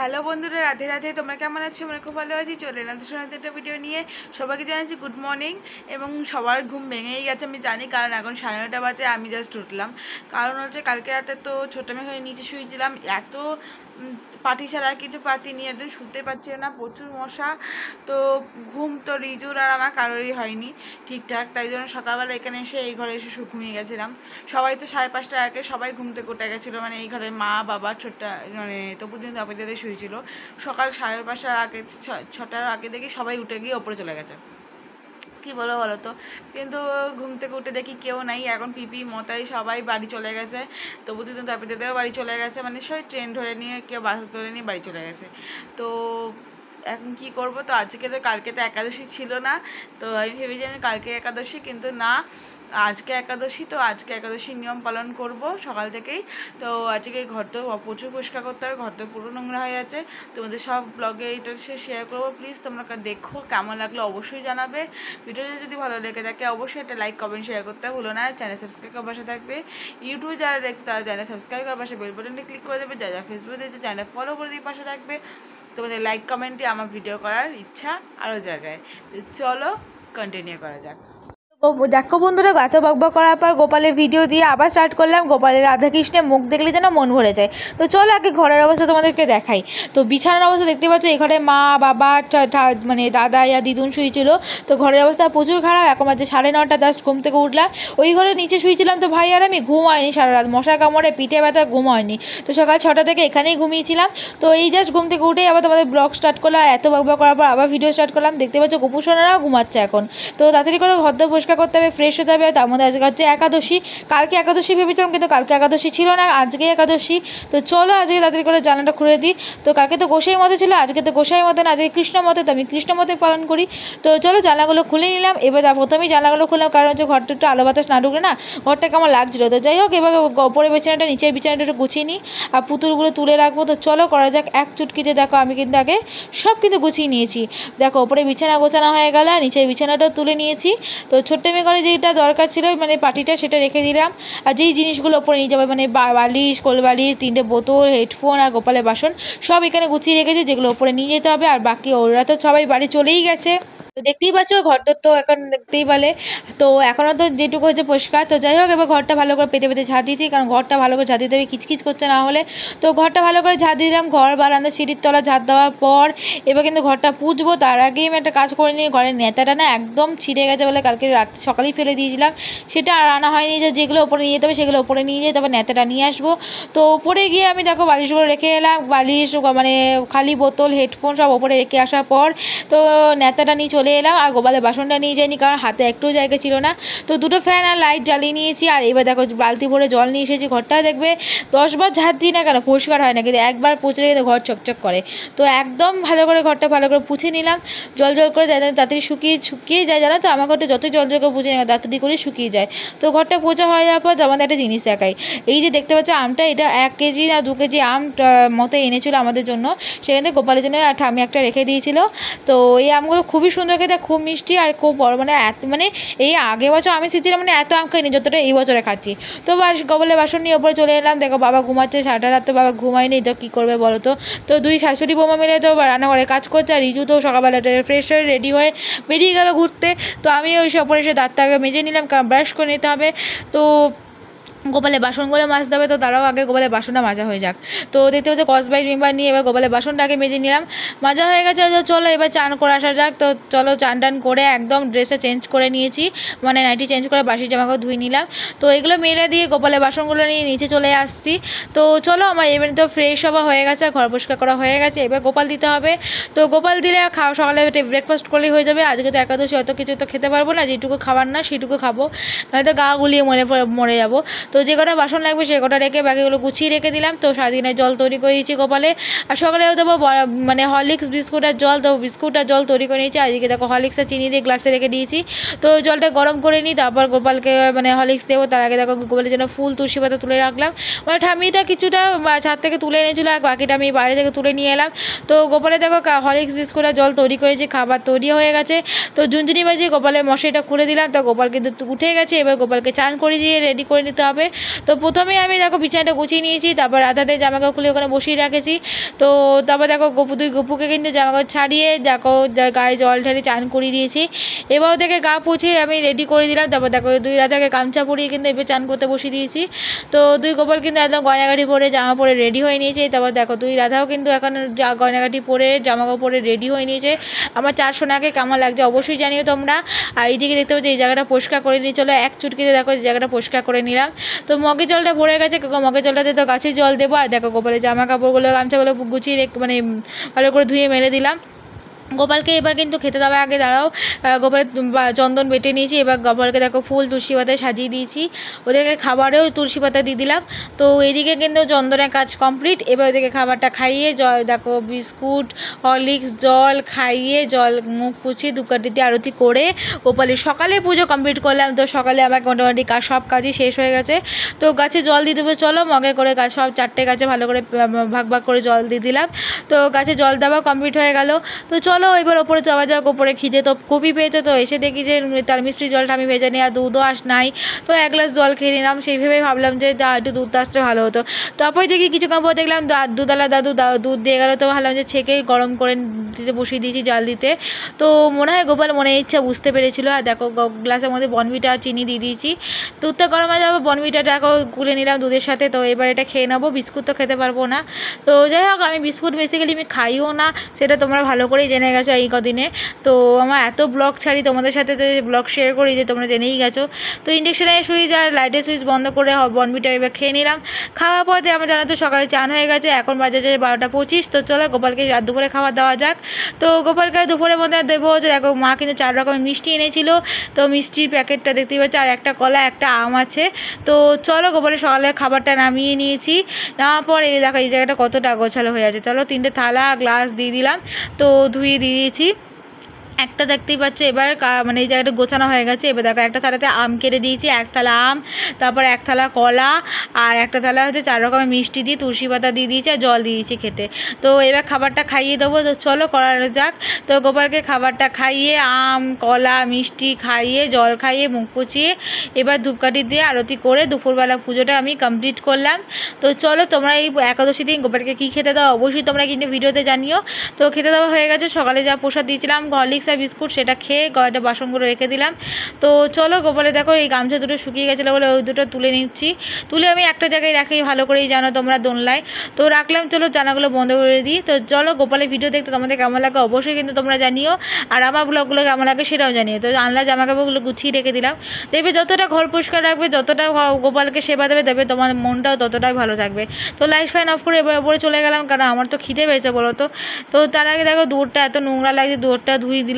Hello বন্ধুরা, রাধে রাধে। তোমরা কেমন আছো? আমরা খুব ভালো আছি। চলে এলাম তো শোনাতে একটা ভিডিও নিয়ে। সবাইকে জানাচ্ছি গুড মর্নিং। এবং সবার ঘুম ভেঙেই গেছে আমি জানি, কারণ এখন 9:30 বাজে, আমি জাস্ট উঠলাম। কারণ হচ্ছে কালকে রাতে তো ছোটো মেয়ে হয়ে নিচে শুয়েছিলাম, এত পাটি ছাড়া কিছু পাতি নিয়ে একদম শুতে পারছি না, প্রচুর মশা। তো ঘুম তো রিজুর আর আমার কারোরই হয়নি ঠিকঠাক, তাই জন্য সকালবেলা এখানে এসে এই ঘরে এসে ঘুমিয়ে গেছিলাম। সবাই তো 5:30টার আগে সবাই ঘুম থেকে উঠে গেছিলো, মানে এই ঘরে মা বাবা ছোট্ট মানে তবুদিন তাপেদারে শুয়েছিল। সকাল 5:30টার আগে 6টার আগে দেখি সবাই উঠে গিয়ে ওপরে চলে গেছে। কী বলো তো, কিন্তু ঘুম থেকে উঠে দেখি কেউ নাই। এখন পিপি মতাই সবাই বাড়ি চলে গেছে, তবু দিন তাপিতেও বাড়ি চলে গেছে, মানে সবাই ট্রেন ধরে নিয়ে কেউ বাস ধরে নিয়ে বাড়ি চলে গেছে। তো এখন কি করব? তো কালকে তো একাদশী ছিল না, তো আমি ভেবেছি আমি কালকে একাদশী, কিন্তু না, আজকে একাদশী। তো আজকে একাদশীর নিয়ম পালন করব সকাল থেকেই। তো আজকে ঘর তো প্রচুর পরিষ্কার করতে হবে, ঘর তো পুরো নোংরা হয়ে আছে। তোমাদের সব ব্লগে এটা শেয়ার করবো, প্লিজ তোমরা দেখো, কেমন লাগলো অবশ্যই জানাবে। ভিডিওটা যদি ভালো লেগে থাকে অবশ্যই একটা লাইক কমেন্ট শেয়ার করতে ভুলো না। চ্যানেল সাবস্ক্রাইব করার পাশে থাকবে। ইউটিউবে যারা দেখছো তারা চ্যানেল সাবস্ক্রাইব করার পাশে বেল বাটনটি ক্লিক করে দেবে। যারা ফেসবুকে দেখছো চ্যানেল ফলো করে দিয়ে পাশে থাকবে। তোমাদের লাইক কমেন্টে আমার ভিডিও করার ইচ্ছা আরও জায়গায়। চলো কন্টিনিউ করা যাক। দেখো বন্ধুরা, এত বকবক করার পর গোপালের ভিডিও দিয়ে আবার স্টার্ট করলাম। গোপালের রাধাকৃষ্ণের মুখ দেখলে যেন মন ভরে যায়। তো চলো আগে ঘরের অবস্থা তোমাদেরকে দেখাই। তো বিছানার অবস্থা দেখতে পাচ্ছ, এই ঘরে মা বাবা মানে দাদা ইয়া দিদুন শুয়েছিল। তো ঘরের অবস্থা প্রচুর খারাপ। এখন বাজে 9:30, জাস্ট ঘুম থেকে উঠলাম। ওই ঘরে নিচে শুয়েছিলাম, তো ভাই আর আমি ঘুম হয়নি সারা রাত, মশা কামড়ে পিঠে ব্যথা, ঘুম হয়নি। তো সকাল 6টা থেকে এখানেই ঘুমিয়েছিলাম। তো এই জাস্ট ঘুম থেকে উঠেই আবার তোমাদের ব্লগ স্টার্ট করলাম। এত বকবক করার পর আবার ভিডিও স্টার্ট করলাম। দেখতে পাচ্ছ গোপু সোনারাও ঘুমাচ্ছে এখন। তো তাড়াতাড়ি করে ঘর দর পরিষ্কার করতে হবে, ফ্রেশ হতে হবে। তার মধ্যে আজকে হচ্ছে একাদশী। কালকে একাদশী ভেবেছিলাম, কিন্তু কালকে একাদশী ছিল না, আজকে একাদশী। তো চলো আজকে তাড়াতাড়ি করে জানালাটা খুলে দিই। তো কালকে তো গোসাই মতে ছিল, আজকে তো গোসাই মতে না, আজকে কৃষ্ণ মতে, তো আমি কৃষ্ণ মতে পালন করি। তো চলো জানালাগুলো খুলে নিলাম। এবার প্রথমেই জানালাগুলো খুললাম, কারণ হচ্ছে ঘরটা একটু আলো বাতাস না ঢুকলে না ঘরটা কেমন লাগছিলো। তো যাই হোক, এবার ওপরের বিছানাটা নিচের বিছানাটা একটু গুছিয়ে নিই, আর পুতুলগুলো তুলে রাখবো। তো চলো করা যাক। এক চুটকিতে দেখো আমি কিন্তু আগে সব কিন্তু গুছিয়ে নিয়েছি। দেখো ওপরে বিছানা গোছানো হয়ে গেল, নিচের বিছানাটাও তুলে নিয়েছি। তো ছোট্ট মেয়ে করে যেটা দরকার ছিল মানে পাটিটা, সেটা রেখে দিলাম। আর যেই জিনিসগুলো ওপরে নিয়ে যাবে মানে বালিশ, কোলবালিশ, 3টে বোতল, হেডফোন আর গোপালের বাসন সব এখানে গুছিয়ে রেখেছি, যেগুলো ওপরে নিয়ে যেতে হবে। আর বাকি ওরা তো সবাই বাড়ি চলেই গেছে। তো দেখতেই পাচ্ছ ঘরটা তো এখন দেখতেই পেলে। তো এখনও তো যেটুকু হচ্ছে পরিষ্কার। তো যাই হোক, এবার ঘরটা ভালো করে পেতে পেতে ঝাঁট দিয়েছি, কারণ ঘরটা ভালো করে ঝাঁট দিতে হবে, কিচকিচ করছে না হলে। তো ঘরটা ভালো করে ঝাঁট দিলাম। ঘর বারান্দা সিঁড়ির তলা ঝাঁট দেওয়ার পর এবার কিন্তু ঘরটা পুছবো। তার আগেই আমি একটা কাজ করে নিই। ঘরের নেতাটা না একদম ছিঁড়ে গেছে বলে কালকে সকালেই ফেলে দিয়েছিলাম, সেটা আর আনা হয়নি। যে যেগুলো ওপরে নিয়ে যেতে হবে সেগুলো ওপরে নিয়ে যেয়ে তারপর নেতাটা নিয়ে আসবো। তো ওপরে গিয়ে আমি দেখো বালিশগুলো রেখে এলাম। বালিশ মানে খালি বোতল, হেডফোন সব ওপরে রেখে আসার পর তো নেতাটা নিয়ে চলে এলাম। আর গোপালের বাসনটা নিয়ে যাইনি, কারণ হাতে একটু জায়গা ছিল না। তো 2টো ফ্যান আর লাইট জ্বালিয়ে নিয়েছি। আর এবার দেখো বালতি ভরে জল নিয়ে এসেছি। ঘরটা দেখবে 10 বার ঝাঁট দিই না কেন পরিষ্কার হয় না, কিন্তু একবার পুছে রেখে ঘর চকচক করে। তো একদম ভালো করে ঘরটা ভালো করে পুছে নিলাম, জল করে তাড়াতাড়ি শুকিয়ে যায়। জানো তো আমার ঘরটা যতই জল করে পুছে নিই তাড়াতাড়ি করে শুকিয়ে যায়। তো ঘরটা পোছা হয়ে যাওয়ার পর আমাদের একটা জিনিস দেখাই। এই যে দেখতে পাচ্ছ আমটা, এটা 1 কেজি না 2 কেজি আম মতো এনেছিল আমাদের জন্য। সেখান থেকে গোপালের জন্য ঠামি একটা রেখে দিয়েছিল। তো এই আমগুলো খুবই সুন্দর খেতে, খুব মিষ্টি আর খুব বড়, মানে এই আগের বছর আমি শিখছিলাম মানে এত আম খাইনি যতটা এই বছরে খাচ্ছি। তো গোপালের বাসন নিয়ে ওপরে চলে এলাম। দেখো বাবা ঘুমাচ্ছে, সারাটা রাত তো বাবা ঘুমায়নি, তো কী করবে বলো তো। তো 2 শাশুড়ি বৌমা মিলে তো রান্নাঘরে কাজ করছে, আর রিজু তো সকালবেলা ফ্রেশ হয়ে রেডি হয়ে বেরিয়ে গেল ঘুরতে। তো আমি ওই সব পরে এসে দাঁতটাকে মেজে নিলাম, কারণ ব্রাশ করে নিতে হবে। তো গোপালের বাসনগুলো মাজতে হবে, তো তারাও আগে গোপালের বাসনটা মাজা হয়ে যাক। তো দেখতে পাচ্ছি কসবাই মেম্বার নিয়ে এবার গোপালের বাসনটা আগে মেজে নিলাম, মাজা হয়ে গেছে। তো চলো এবার চান করে আসা যাক। তো চলো চান টান করে একদম ড্রেসটা চেঞ্জ করে নিয়েছি, মানে নাইটি চেঞ্জ করে বাসি জামাকেও ধুয়ে নিলাম। তো এগুলো মেলে দিয়ে গোপালের বাসনগুলো নিয়ে নিচে চলে আসছি। তো চলো আমার এবার তো ফ্রেশ হওয়া হয়ে গেছে, ঘর পরিষ্কার করা হয়ে গেছে, এবার গোপাল দিতে হবে। তো গোপাল দিলে সকালে ব্রেকফাস্ট করলেই হয়ে যাবে। আজকে তো একাদশী, অত কিছু তো খেতে পারবো না, যেটুকু খাবার না সেটুকু খাবো, নয়তো গা গুলিয়ে মরে যাবো। তো যে কটা বাসন লাগবে সে কটা রেখে বাকিগুলো গুছিয়ে রেখে দিলাম। তো সারাদিনের জল তৈরি করে দিয়েছি গোপালে। আর সকালেও দেবো মানে হরলিক্স বিস্কুট আর জল, তো বিস্কুট আর জল তৈরি করে নিয়েছি। আর এদিকে দেখো হরলিক্স আর চিনি দিয়ে গ্লাসে রেখে দিয়েছি। তো জলটা গরম করে নিই, তারপর গোপালকে মানে হরলিক্স দেবো। তার আগে দেখো গোপালের জন্য ফুল তুলসী পাতা তুলে রাখলাম। মানে ঠামিটা কিছুটা ছাদ থেকে তুলে এনেছিল, আর বাকিটা আমি বাইরে থেকে তুলে নিয়ে এলাম। তো গোপালে দেখো হরলিক্স বিস্কুট আর জল তৈরি করেছি, খাবার তৈরি হয়ে গেছে। তো ঝুনঝুনি বাজিয়ে গোপালের মশারিটা খুলে দিলাম। তো গোপাল কিন্তু উঠে গেছে, এবার গোপালকে চান করে দিয়ে রেডি করে নিতে হবে। তো প্রথমেই আমি দেখো বিছানাটা গুছিয়ে নিয়েছি, তারপর রাধাদের জামাকাপড় খুলে ওখানে বসিয়ে রেখেছি। তো তারপর দেখো দুই গপুকে কিন্তু জামাকাপড় ছাড়িয়ে দেখো গায়ে জল ঢেলে চান করিয়ে দিয়েছি। এবার ওদেরকে গা পুছিয়ে আমি রেডি করে দিলাম। তারপর দেখো দুই রাধাকে গামছা পরিয়ে কিন্তু এবার চান করতে বসিয়ে দিয়েছি। তো দুই গোপাল কিন্তু একদম গয়নাগাটি পরে জামা পরে রেডি হয়ে নিয়েছে। তারপর দেখো দুই রাধাও কিন্তু এখন গয়নাগাটি পরে জামাকাপড় পরে রেডি হয়ে নিয়েছে। আমার 4 সোনাকে কেমন লাগছে অবশ্যই জানিও তোমরা। আর এইদিকে দেখতে পাচ্ছি এই জায়গাটা পরিষ্কার করে নিয়ে চলো এক চুটকিতে দেখো এই জায়গাটা পরিষ্কার করে নিলাম। তো মগের জলটা ভরে গেছে, মগের জলটাতে তো গাছে জল দেবো। আর দেখো গোপালের জামা কাপড়গুলো গামছাগুলো গুছিয়ে মানে ভালো করে ধুয়ে মেরে দিলাম। গোপালকে এবার কিন্তু খেতে দেওয়ার আগে দাঁড়াও গোপালের চন্দন বেটে নিয়েছি। এবার গোপালকে দেখো ফুল তুলসী পাতায় সাজিয়ে দিয়েছি, ওদেরকে খাবারেও তুলসী পাতা দিয়ে দিলাম। তো এইদিকে কিন্তু চন্দনের কাজ কমপ্লিট। এবার ওদেরকে খাবারটা খাইয়ে দেখো বিস্কুট হরলিক্স জল খাইয়ে জল মুখ পুছিয়ে ধূপকাঠি দিয়ে আরতি করে গোপালের সকালে পুজো কমপ্লিট করলাম। তো সকালে আমাকে মোটামুটি সব কাজই শেষ হয়ে গেছে। তো গাছে জল দিয়ে দেবো, চলো মগে করে গাছ সব 4টে গাছে ভালো করে ভাগ ভাগ করে জল দিয়ে দিলাম। তো গাছে জল দেওয়া কমপ্লিট হয়ে গেল। তো চলো এবার ওপরে যাওয়া যাক। ওপরে খিদে তো খুবই পেয়েছে, তো এসে দেখি যে তাল মিষ্টির জলটা আমি ভেজে নিই আর দুধও নাই। তো 1 গ্লাস জল খেয়ে নিলাম। সেইভাবেই ভাবলাম যে একটু দুধ আসতে ভালো হতো। তারপরে দেখি কিছুক্ষণ পর দেখলাম দুধওয়ালা দাদু দুধ দিয়ে গেলো। তো ভাবলাম যে ছেঁকে গরম করে দিতে বসিয়ে দিয়েছি জাল দিতে। তো মনে হয় গোপাল মনে ইচ্ছা বুঝতে পেরেছিল। আর দেখো গ্লাসের মধ্যে বনভিটা চিনি দিয়ে দিয়েছি। দুধটা গরম হয়ে যাবো, বনভিটাটাকেও গুলে নিলাম দুধের সাথে। তো এবার এটা খেয়ে নেবো, বিস্কুট তো খেতে পারবো না। তো যাই হোক আমি বিস্কুট বেসিক্যালি আমি খাইও না, সেটা তোমরা ভালো করেই জেনে গেছো এই কদিনে। তো আমার এত ব্লগ ছাড়ি তোমাদের সাথে, তো ব্লগ শেয়ার করি যে তোমরা জেনেই গেছো। তো ইন্ডাকশানের সুইচ আর লাইটের সুইচ বন্ধ করে বনভিটা এবার খেয়ে নিলাম। খাওয়ার পরে আমার জানো তো সকালে চান হয়ে গেছে, এখন বাজে 12টা 25। তো চলো গোপালকে রাত দুপুরে খাবার দেওয়া যাক। তো গোপালকে দুপুরের মধ্যে দেবো যে দেখো মা কিন্তু 4 রকমের মিষ্টি এনেছিল। তো মিষ্টির প্যাকেটটা দেখতেই পাচ্ছি, আর একটা কলা একটা আম আছে। তো চলো গোপালের সকালে খাবারটা নামিয়ে নিয়েছি। নেওয়ার পর এই দেখো এই জায়গাটা কতটা গোছালো হয়ে আছে। চলো 3টে থালা গ্লাস দিয়ে দিলাম, তো ধুয়ে দিয়েছি। একটা দেখতেই পাচ্ছ এবার মানে এই জায়গাটা গোছানো হয়ে গেছে। এবার দেখো একটা থালাতে আম কেটে দিয়েছি, 1 থালা আম, তারপর 1 থালা কলা, আর একটা থালা হচ্ছে 4 রকমের মিষ্টি দিয়ে তুলসী পাতা দিয়ে দিয়েছি আর জল দিয়েছি খেতে। তো এবার খাবারটা খাইয়ে দেবো। তো চলো করা যাক। তো গোপালকে খাবারটা খাইয়ে আম কলা মিষ্টি খাইয়ে জল খাইয়ে মুখ পুছিয়ে এবার ধূপকাঠি দিয়ে আরতি করে দুপুরবেলা পুজোটা আমি কমপ্লিট করলাম। তো চলো তোমরা এই একাদশী দিন গোপালকে কী খেতে দাও অবশ্যই তোমরা কিন্তু ভিডিওতে জানিও। তো খেতে দেওয়া হয়ে গেছে। সকালে যা প্রসাদ দিয়েছিলাম হরলিক্স আর বিস্কুট, সেটা খেয়ে কয়েকটা বাসনগুলো রেখে দিলাম। তো চলো গোপালে দেখো এই গামছা দুটো শুকিয়ে গেছিলো বলে ওই দুটো তুলে নিচ্ছি। তুলে আমি একটা জায়গায় রাখি, ভালো করেই জানো তোমরা দোনলায়। তো রাখলাম, চলো জানাগুলো বন্ধ করে দিই। তো চলো গোপালের ভিডিও দেখতে তোমাদের কেমন লাগে অবশ্যই কিন্তু তোমরা জানিও, আর আমার ব্লগগুলো কেমন লাগে সেটাও জানিও। তো আনলা জামাকাপড়গুলো গুছিয়ে রেখে দিলাম। দেখবে যতটা ঘর পরিষ্কার রাখবে, যতটা গোপালকে সেবা দেবে, দেবে তোমার মনটাও ততটাই ভালো থাকবে। তো লাইট ফ্যান অফ করে এবার ওপরে চলে গেলাম, কারণ আমার তো খিদে পেয়েছে বলো তো। তো তার আগে দেখো দুধটা এত নোংরা লাগছে, দুধটা ধুয়ে দিলাম।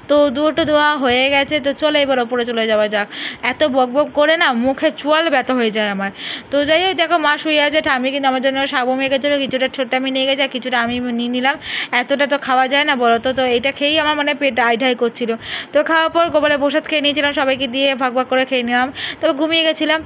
তো দুধটা ধোয়া হয়ে গেছে। তো চলো এবার ওপরে চলে যাওয়া যাক। এত বক বক করে না মুখে চোয়াল ব্যথা হয়ে যায় আমার। তো যাই হোক দেখো মা শুয়ে আছে, ঠামি কিন্তু আমার জন্য সাবু মেয়ে গেছিলো, কিছুটা ছোট্ট আমি নিয়ে গেছি আর কিছুটা আমি নিয়ে নিলাম। এতটা তো খাওয়া যায় না বলো তো। তো এটা খেয়েই আমার মানে পেট ঢাই করছিল। তো খাওয়ার পর গোপালের প্রসাদ খেয়ে নিয়েছিলাম, সবাইকে দিয়ে ভাগ ভাগ করে খেয়ে নিলাম। তবে ঘুমিয়ে গেছিলাম।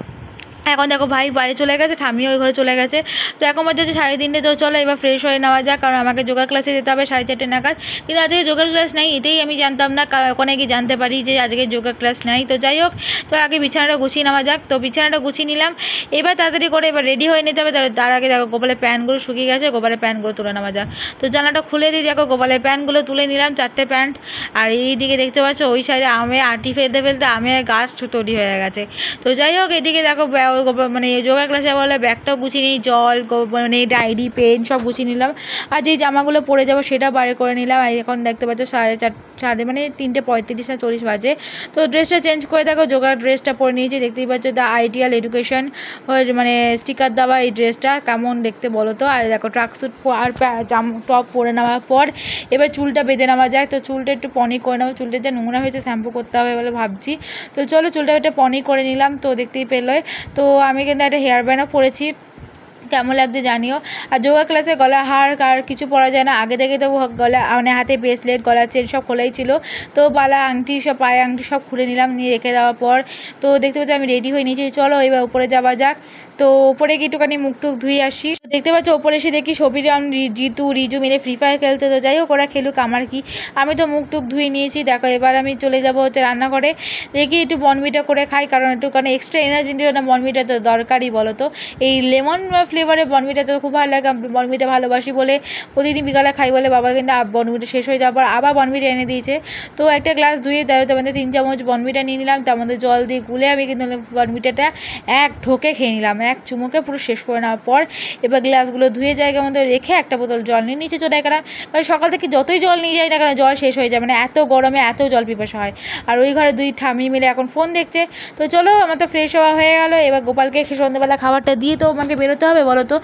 এখন দেখো ভাই বাইরে চলে গেছে, ঠামিও ওই ঘরে চলে গেছে। তো এখন বাজে 3:30। তো চলো এবার ফ্রেশ হয়ে নেওয়া যাক, কারণ আমাকে যোগা ক্লাসে যেতে হবে 4:30 নাগাদ। কিন্তু আজকে যোগা ক্লাস নেই, এটাই আমি জানতাম না, ওখানে গিয়ে জানতে পারি যে আজকে যোগা ক্লাস নেই। তো যাই হোক, তো আগে বিছানাটা গুছিয়ে নেওয়া যাক। তো বিছানাটা গুছিয়ে নিলাম। এবার তাড়াতাড়ি করে এবার রেডি হয়ে নিতে হবে। তার আগে দেখো গোপালের প্যান্টগুলো শুকিয়ে গেছে, গোপালের প্যান্টগুলো তুলে নেওয়া যাক। তো জানালাটা খুলে দিয়ে দেখো গোপালের প্যান্টগুলো তুলে নিলাম, 4টে প্যান্ট। আর এইদিকে দেখতে পাচ্ছ ওই সাইডে আমে আটি ফেলতে ফেলতে আমের গাছ তৈরি হয়ে গেছে। তো যাই হোক এদিকে দেখো মানে যোগা ক্লাসে বলে ব্যাগটাও গুছিয়ে নিই, জল মানে ডায়েরি পেন সব গুছিয়ে নিলাম। আর যেই জামাগুলো পরে যাবো সেটাও বাইরে করে নিলাম। আর এখন দেখতে পাচ্ছ 3:30 মানে 3:35 না 40 বাজে। তো ড্রেসটা চেঞ্জ করে দেখো যোগার ড্রেসটা পরে নিয়েছি, দেখতেই পাচ্ছ দ্য আইডিয়াল এডুকেশন মানে স্টিকার দেওয়া এই ড্রেসটা কেমন দেখতে বলো তো। আর দেখো ট্রাকস্যুট আর টপ পরে নেওয়ার পর এবার চুলটা বেঁধে নেওয়া যায়। তো চুলটা একটু পনি করে নেবো, চুলটা যে নোংরা হয়েছে শ্যাম্পু করতে হবে বলে ভাবছি। তো চলো চুলটা একটা পনি করে নিলাম। তো দেখতেই পেলে তো আমি কিন্তু একটা হেয়ার ব্যান্ডও পরেছি, কেমন লাগছে জানিও। আর যোগা ক্লাসে গলা হার আর কিছু পরা যায় না, আগে থেকে তো গলা মানে হাতে ব্রেসলেট গলার চেন সব খোলাই ছিল। তো বালা আংটি সব পায়ে আংটি সব খুলে নিলাম, নিয়ে রেখে দেওয়ার পর তো দেখতে পাচ্ছি আমি রেডি হয়ে নিয়েছি। চলো এবার উপরে যাওয়া যাক। তো ওপরে গিয়ে একটুখানি মুখ টুক ধুয়ে আসি। দেখতে পাচ্ছ ওপরে এসে দেখি সবিরাম জিতু রিজু মিলে ফ্রি ফায়ার খেলতে। তো যাই হোক ওরা খেলুক, আমার কি, আমি তো মুখ টুক ধুয়ে নিয়েছি। দেখো এবার আমি চলে যাব হচ্ছে রান্নাঘরে, দেখি একটু বনভিটা করে খাই, কারণ একটুখানি এক্সট্রা এনার্জির জন্য বনভিটা তো দরকারই বলো তো। এই লেমন ফ্লেভারের বনভিটা তো খুব ভালো লাগে, বনভিটা ভালোবাসি বলে প্রতিদিন বিকালে খাই বলে বাবা কিন্তু বনভিটা শেষ হয়ে যাওয়ার পর আবার বনভিটা এনে দিয়েছে। তো একটা গ্লাস ধুয়ে তার মধ্যে 3 চামচ বনভিটা নিয়ে নিলাম, তার মধ্যে জল দিয়ে গুলে আমি কিন্তু বনভিটাটা এক ঢোকে খেয়ে নিলাম, এক চুমুকে পুরো শেষ করে নেওয়ার পর এবার গ্লাসগুলো ধুয়ে জায়গার মধ্যে রেখে একটা বোতল জল নিয়ে নিচে চলে গেলাম। কারণ সকাল থেকে যতই জল নিয়ে যাই না কেন জল শেষ হয়ে যায়, মানে এত গরমে এত জল পিপাসা হয়। আর ওই ঘরে 2 ঠাম্মি মিলে এখন ফোন দেখছে। তো চলো আমার তো ফ্রেশ হওয়া হয়ে গেল, এবার গোপালকে সন্ধ্যেবেলা খাবারটা দিয়ে তো আমাকে বেরোতে হবে বলো তো,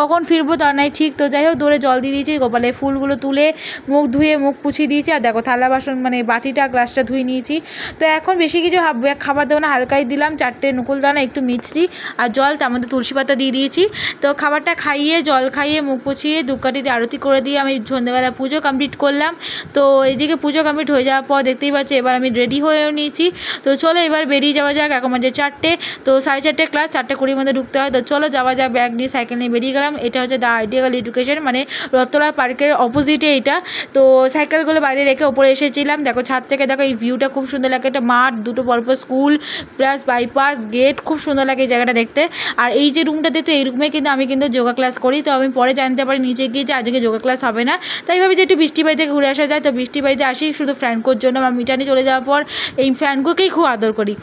কখন ফিরবো তার নাই ঠিক। তো যাই হোক দৌড়ে জল দিয়ে দিয়েছি, গোপালে ফুলগুলো তুলে মুখ ধুয়ে মুখ পুছিয়ে দিয়েছি। আর দেখো থালা বাসন মানে বাটিটা গ্লাসটা ধুয়ে নিয়েছি। তো এখন বেশি কিছু খাবার দেবো না, হালকাই দিলাম 4টে নকুলদানা, একটু মিষ্টি আর জল, তার মধ্যে তুলসী পাতা দিয়ে দিয়েছি। তো খাবারটা খাইয়ে জল খাইয়ে মুখ পুছিয়ে ধূপকাঠি দিয়ে আরতি করে দিয়ে আমি সন্ধ্যেবেলা পুজো কমপ্লিট করলাম। তো এইদিকে পুজো কমপ্লিট হয়ে যাওয়ার পর দেখতেই পাচ্ছি এবার আমি রেডি হয়েও নিয়েছি। তো চলো এবার বেরিয়ে যাওয়া যাক, এখন বাজে 4টে, তো 4:30 ক্লাস, 4:20 মধ্যে ঢুকতে হয়। তো চলো যাওয়া যাক, ব্যাগ নিয়ে সাইকেল নিয়ে বেরিয়ে গেলাম। এটা হচ্ছে দ্য আইডিয়াল এডুকেশন, মানে রত্তলা পার্কের অপোজিটে এটা। তো সাইকেলগুলো বাইরে রেখে ওপরে এসেছিলাম। দেখো ছাদ থেকে দেখো এই ভিউটা খুব সুন্দর লাগে, একটা মাঠ, 2টো পরপর স্কুল প্লাস বাইপাস গেট, খুব সুন্দর লাগে এই জায়গাটা দেখতে। আর এই যে রুমটা দেখতো এই রুমে কিন্তু আমি কিন্তু যোগা ক্লাস করি। তো আমি পরে জানতে পারি নিচে গিয়ে যে আজকে যোগা ক্লাস হবে না, তাই ভাবি যে একটু বৃষ্টি বাড়ি থেকে ঘুরে আসা যায়। তো বৃষ্টি বাড়িতে আসি শুধু ফ্র্যাঙ্কোর জন্য, আমার মিটানি চলে যাওয়ার পর এই ফ্র্যাঙ্কোকেই খুব আদর করি।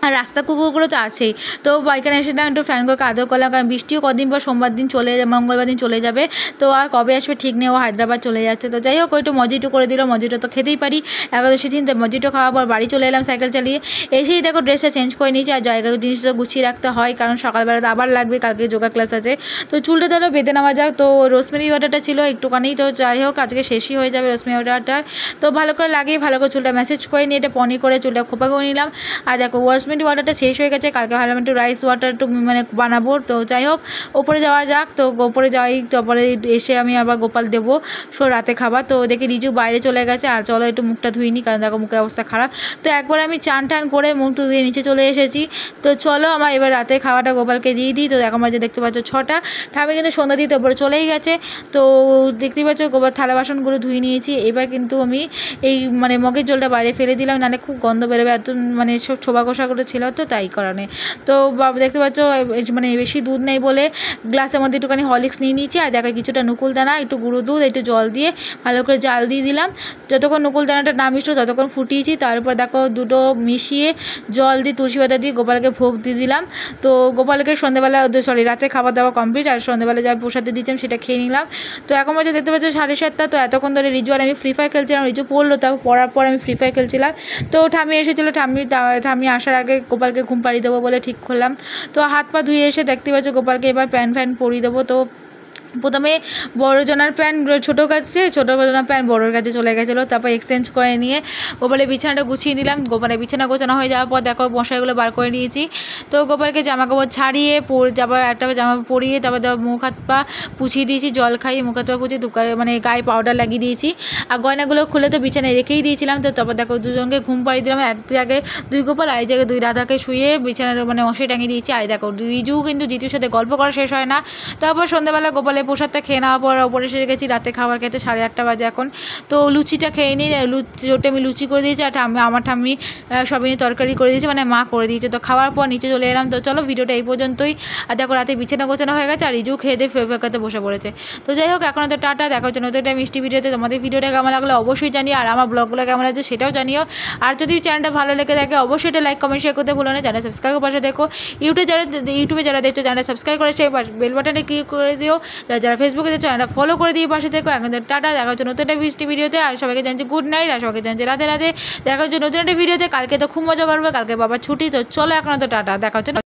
আর রাস্তা কুকুরগুলো তো আছেই। তো এখানে এসে একটু ফ্র্যাঙ্কোকে আদর করলাম, কারণ বৃষ্টিও কদিন পর সোমবার দিন মঙ্গলবার দিন চলে যাবে। তো আর কবে আসবে ঠিক নেই, ও হায়দ্রাবাদ চলে যাচ্ছে। তো যাই হোক ওই একটু মজিটো করে দিল, মজিটো তো খেতেই পারি একাদশী দিন। তো মজিটো খাওয়ার পর বাড়ি চলে এলাম সাইকেল চালিয়ে। এসেই দেখো ড্রেসটা চেঞ্জ করে নিয়েছি, আর জায়গা জিনিসটা গুছিয়ে রাখতে হয়, কারণ সকালবেলাতে আবার লাগবে, কালকে যোগা ক্লাস আছে। তো চুলটা ধরো বেঁধে নেওয়া যাক। তো রোজমেরি ওয়াটারটা ছিল একটুখানি, তো যাই হোক আজকে শেষই হয়ে যাবে রোজমেরি ওয়াটারটা। তো ভালো করে লাগিয়ে ভালো করে চুলটা ম্যাসেজ করে নিয়ে এটা পনি করে চুলটা খোপা করে নিলাম। আর দেখো রোজমেরি ওয়াটারটা শেষ হয়ে গেছে, কালকে ভাবলাম একটু রাইস ওয়াটার একটু মানে বানাবো। তো যাই হোক ওপরে যাওয়া যাক। তো ওপরে যাই, তারপরে এসে আমি আবার গোপাল দেবো রাতে খাবার। তো দেখি রিজু বাইরে চলে গেছে, আর চলো একটু মুখটা ধুয়ে নিই, কারণ দেখো মুখের অবস্থা খারাপ। তো একবার আমি চান টান করে মুখটা ধুয়ে নিচে চলে এসেছি। তো চলো আমার এবার রাতে খাওয়াটা গোপালকে দিয়ে দিই। তো এখন মাঝে দেখতে পাচ্ছ 6টা, ঠামে কিন্তু সন্ধ্যা দিতে ওপরে চলেই গেছে। তো দেখতেই পাচ্ছ গোপাল থালা বাসনগুলো ধুয়ে নিয়েছি। এবার কিন্তু আমি এই মানে মগের জলটা বাইরে ফেলে দিলাম, নাহলে খুব গন্ধ বেরোবে, এত মানে সব ছোবা কষাগুলো ছিল তো তাই কারণে। তো দেখতে পাচ্ছ মানে বেশি দুধ নেই বলে গ্লাসের মধ্যে একটুখানি হরলিক্স নিয়ে নিয়েছি। আর দেখো কিছুটা নকুলদানা, একটু গুঁড়ো দুধ, একটু জল দিয়ে ভালো করে জাল দিয়ে দিলাম। যতক্ষণ নকুলদানাটা না মিশলো ততক্ষণ ফুটিয়েছি। তারপর দেখো দুটো মিশিয়ে জল দিয়ে তুলসী পাতা দিয়ে গোপালকে ভোগ দিয়ে দিলাম। তো গোপালকে সন্ধ্যেবেলা রাতে খাবার দাওয়া কমপ্লিট, আর সন্ধ্যেবেলা যা প্রসাদে দিচ্ছিলাম সেটা খেয়ে নিলাম। তো এখন বাজে দেখতে পাচ্ছ 7:30। তো এতক্ষণ ধরে রিজু আর আমি ফ্রি ফায়ার খেলছিলাম, রিজু পড়লো, তারপর পড়ার পর আমি ফ্রি ফায়ার খেলছিলাম। তো ঠাম্মি এসেছিলো, ঠাম্মি আসার আগে গোপালকে ঘুম পাড়িয়ে দেবো বলে ঠিক করলাম। তো হাত পা ধুয়ে এসে দেখতে পাচ্ছ গোপালকে এবার প্যান্ট পরিয়ে দেবো। তো প্রথমে বড়জনার প্যান্ট ছোটোর কাছে, ছোটোজনার প্যান্ট বড়োর কাছে চলে গেছিলো। তারপর এক্সচেঞ্জ করে নিয়ে গোপালের বিছানাটা গুছিয়ে নিলাম। গোপালের বিছানা গোছানো হয়ে যাওয়ার পর দেখো মশাইগুলো বার করে নিয়েছি। তো গোপালকে জামা কাপড় ছাড়িয়ে তারপর একটা জামা পরিয়ে তারপর মুখ হাত পা পুছিয়ে দিয়েছি, জল খাইয়ে মুখ হাত পা পুছিয়ে মানে গায়ে পাউডার লাগিয়ে দিয়েছি। আর গয়নাগুলো খুলে তো বিছানায় রেখেই দিয়েছিলাম। তো তারপর দেখো দুজনকে ঘুম পাড়িয়ে দিলাম, এক জায়গায় 2 গোপাল, আর এক জায়গায় 2 রাধাকে শুয়ে বিছানার মানে মশাই টাঙিয়ে দিয়েছি। আর দেখো রিজু কিন্তু জিতুর সাথে গল্প করা শেষ হয় না। তারপর সন্ধ্যাবেলা গোপালের প্রসাদটা খেয়ে নেওয়ার পর ওপরে এসে গেছি রাতে খাবার খেতে, 8:30 বাজে এখন। তো লুচিটা খেয়ে নিই, রুটি আমি লুচি করে দিয়েছি, আর আমার ঠাম্মি সবিনী তরকারি করে দিয়েছে, মানে মা করে দিয়েছে। তো খাওয়ার পর নিচে চলে এলাম। তো চলো ভিডিওটা এই পর্যন্তই। আর দেখো রাতে বিছানা গোছানো হয়ে গেছে, আর রিজু খেয়ে দিয়ে ফেকাতে বসে পড়েছে। তো যাই হোক এখন তো টাটা, দেখা হচ্ছে নতুন একটা মিষ্টি ভিডিওতে। তোমাদের ভিডিওটা কেমন লাগলো অবশ্যই জানিও, আর আমার ব্লগগুলো কেমন লাগছে সেটাও জানিও। আর যদি চ্যানেলটা ভালো লেগে থাকে অবশ্যই এটা লাইক কমেন্ট শেয়ার করতে ভুলো না। চ্যানেল সাবস্ক্রাইব পাশে দেখো, ইউটিউবে যারা দেখছো চ্যানেল সাবস্ক্রাইব করে সেই বেল বাটনে ক্লিক করে দিও। যারা ফেসবুকে দেখছো চ্যানেলটা ফলো করে দিয়ে পাশে দেখো। এখন টাটা, দেখা হচ্ছে নতুন একটা মিষ্টি ভিডিওতে। আর সবাইকে জানছি গুড নাইট, আর সবাইকে জানছি রাধে রাধে। দেখা হচ্ছে নতুন একটা ভিডিওতে। কালকে তো খুব মজা করবে, কালকে বাবার ছুটি। তো চলো এখন তো টাটা, দেখা হচ্ছে।